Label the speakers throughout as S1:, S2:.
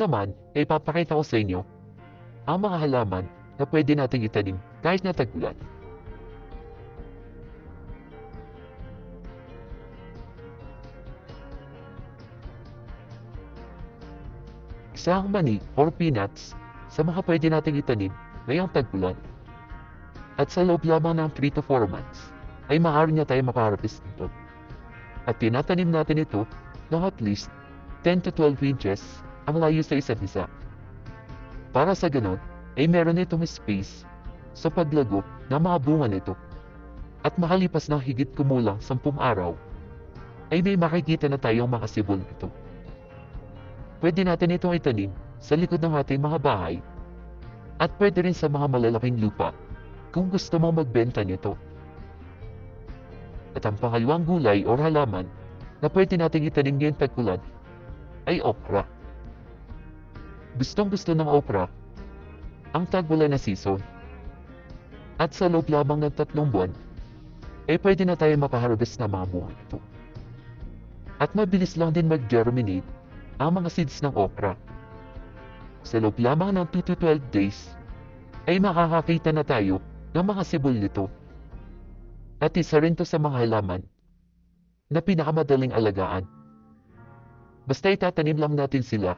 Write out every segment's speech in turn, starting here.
S1: naman ay papakita ko sa inyo ang mga halaman na pwede nating itanim kahit na tag-ulan. Isang mani or peanuts sa mga pwede nating itanim ngayong tag-ulan. At sa loob lamang ng 3 to 4 months ay maaari na tayo makaharvest nito. At tinatanim natin ito ng at least 10 to 12 inches ang layo sa isa't isa. Para sa ganon ay meron itong space sa paglago ng mga bunga nito. At makalipas ng higit kumulang 10 araw ay may makikita na tayong makasibol nito. Pwede natin itong itanim sa likod ng ating mga bahay at pwede rin sa mga malalaking lupa kung gusto mong magbenta nito. At ang pangalawang gulay o halaman na pwede nating itanim ngayong tag-ulan ay okra. Gustong gusto ng okra ang tag-ulan na season. At sa loob lamang ng 3 buwan ay pwede na tayo makaharvest ng mga bunga nito. At mabilis lang din mag-germinate ang mga seeds ng okra. Sa loob lamang ng 2 to 12 days ay makakakita na tayo ng mga sibol nito. At isa rin to sa mga halaman na pinakamadaling alagaan. Basta itatanim lang natin sila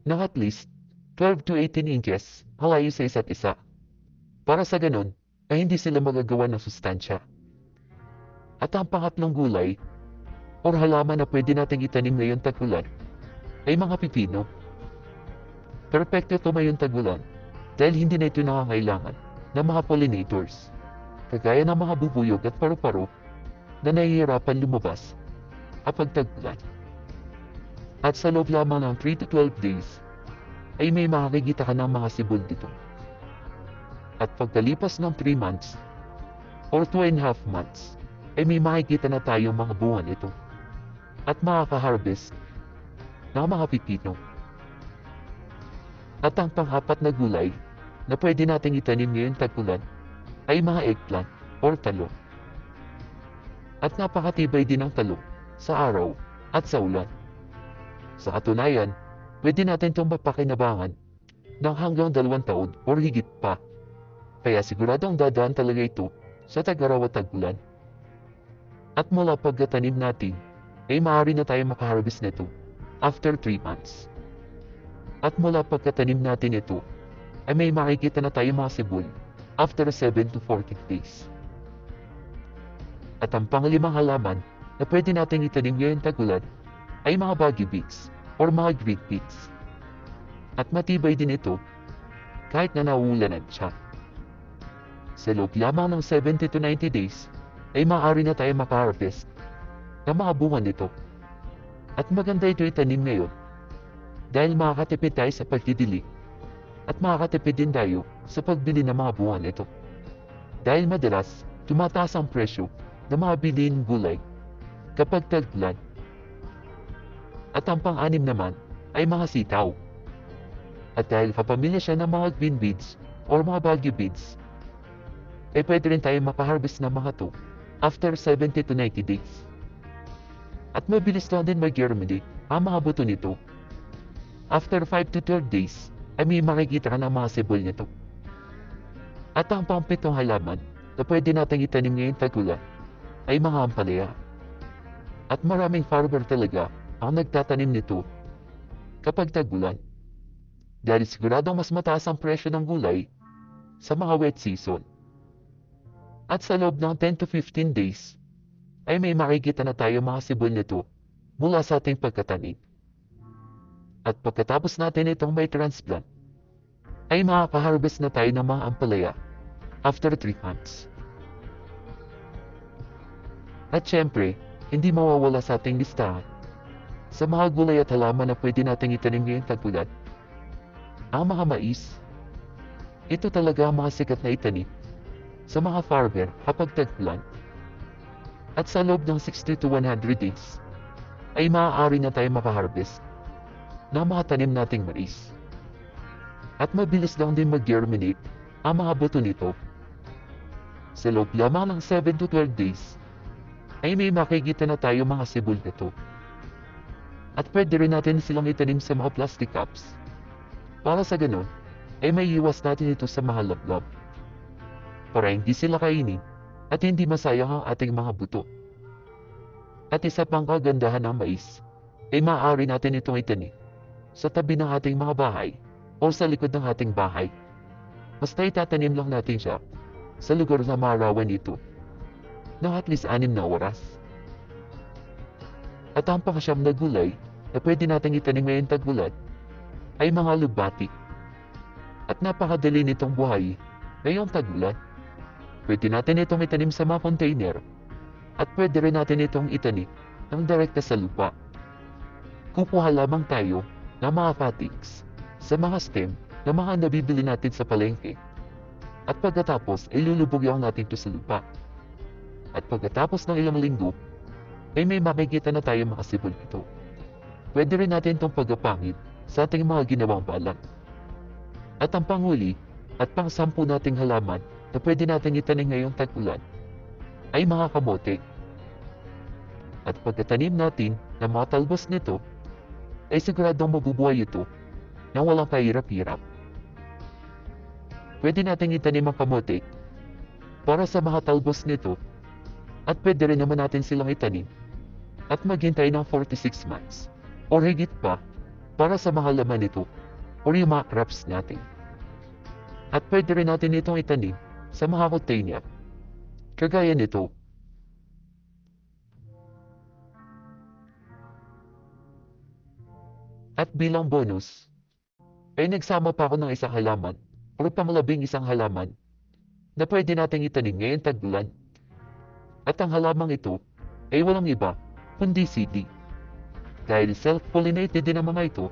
S1: ng at least 12 to 18 inches ang layo sa isa't isa. Para sa ganon ay hindi sila magagawa ng sustansya. At ang pangatlong gulay o halaman na pwede nating itanim ngayong tag-ulan ay mga pipino. Perfecto ito ngayong tag-ulan dahil hindi na ito nangangailangan ng mga pollinators, kagaya ng mga bubuyog at paru-paro na nahihirapan lumabas kapag tag-ulan. At sa loob lamang ng 3 to 12 days ay may makikita ka ng mga sibol dito. At pagkalipas ng 3 months or 2.5 months ay may makikita na tayong mga bunga nito at makaka-harvest ng mga pipino. At ang pang-apat na gulay na pwede nating itanim ngayong tag-ulan ay mga eggplant or talong. At napakatibay din ng talong sa araw at sa ulan. Sa katunayan, pwede natin itong mapakinabangan ng hanggang 2 taon or higit pa. Kaya siguradong dadaan talaga ito sa tag-araw at tag-ulan. At mula pagkatanim natin ay maaari na tayo makaharvest nito after 3 months. At mula pagkatanim natin ito ay may makikita na tayo mga sibol after 7 to 14 days. At ang panglimang halaman na pwede nating itanim ngayong tag-ulan ay mga baggy beans or mga green beans. At matibay din ito kahit na nauulanan siya. Sa loob lamang ng 70 to 90 days ay maaari na tayo makaharvest ng mga bunga nito. At maganda ito itanim ngayon dahil makakatipid tayo sa pagdidilig at makakatipid din tayo sa pagbili ng mga bunga nito. Dahil madalas tumataas ang presyo ng mga bilihin gulay kapag tag-ulan. At ang pang-anim naman ay mga sitaw. At dahil kapamilya siya ng mga green beans or mga baggy beans, ay pwede rin tayo makaharvest ng mga to after 70 to 90 days. At mabilis lang din mag-germinate ang mga buto nito. After 5 to 12 days ay may makikita ka ng mga sibol nito. At ang pang-pitong halaman na pwede nating itanim ngayong tag-ulan ay mga ampalaya. At maraming farmer talaga ang nagtatanim nito kapag tag-ulan. Dahil siguradong mas mataas ang presyo ng gulay sa mga wet season. At sa loob ng 10 to 15 days ay may makikita na tayo mga sibol nito mula sa ating pagkatanim. At pagkatapos natin itong may transplant, ay makaka-harvest na tayo ng mga ampalaya after 3 months. At syempre, hindi mawawala sa ating listahan sa mga gulay at halaman na pwede nating itanim ngayong tag-ulan ang mga mais. Ito talaga ang mga sikat na itanim sa mga farmer kapag tag-ulan. At sa loob ng 60 to 100 days, ay maaari na tayo makaharvest ng mga tanim nating mais. At mabilis lang din mag-germinate ang mga buto nito. Sa loob lamang ng 7 to 12 days, ay may makikita na tayo mga sibol nito. At pwede rin natin silang itanim sa mga plastic cups Para sa ganun, ay may iwas natin ito sa mga lablab. Para hindi sila kainin at hindi masayang ang ating mga buto. At isa pang kagandahan ng mais, ay maaari natin itong itanim sa tabi ng ating mga bahay o sa likod ng ating bahay. Basta itatanim lang natin siya sa lugar na maarawan ito ng at least 6 na oras. At ang pangsyam na gulay na pwede natin itanim ngayong tag-ulan ay mga lubati. At napakadali nitong buhay ngayong tag-ulan. Pwede natin itong itanim sa mga container at pwede rin natin itong itanim ng direkta sa lupa. Kukuha lamang tayo ng mga cuttings sa mga stem na mga nabibili natin sa palengke. At pagkatapos ay lulubugyan natin ito sa lupa. At pagkatapos ng ilang linggo ay may makikita na tayo mga sibol ito. Pwede rin natin itong pagapangit sa ating mga ginawang balag. At ang panghuli at pang-10 nating halaman na pwede natin itanim ngayong tag-ulan ay mga kamote. At pagkatanim natin ng mga talbos nito ay siguradong mabubuhay ito na walang kahirap-hirap. Pwede natin itanim ang kamote para sa mga talbos nito at pwede rin naman natin silang itanim at maghintay ng 46 months o higit pa para sa mga laman nito o yung mga crops natin. At pwede rin natin itong itanim sa mga container kagaya nito. At bilang bonus ay nagsama pa ako ng isang halaman o pang-11 halaman na pwede nating itanim ngayong tag-ulan. At ang halamang ito ay walang iba kundi CD. Dahil self-pollinated din ang mga ito,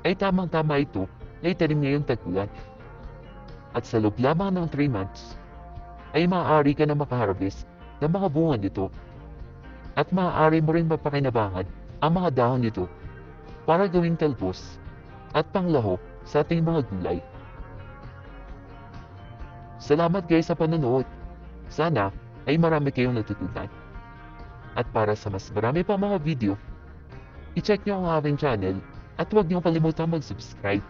S1: ay tamang-tama ito na itanim ngayong tag-ulan. At sa loob lamang ng 3 months, ay maaari ka na makaharvest ng mga bunga nito. At maaari mo rin mapakinabangan ang mga dahon nito para gawing talbos at panglaho sa ating mga gulay. Salamat guys sa panonood. Sana ay marami kayong natutunan. At para sa mas marami pa mga video, i-check nyo ang aking channel at huwag nyo kalimutang mag-subscribe.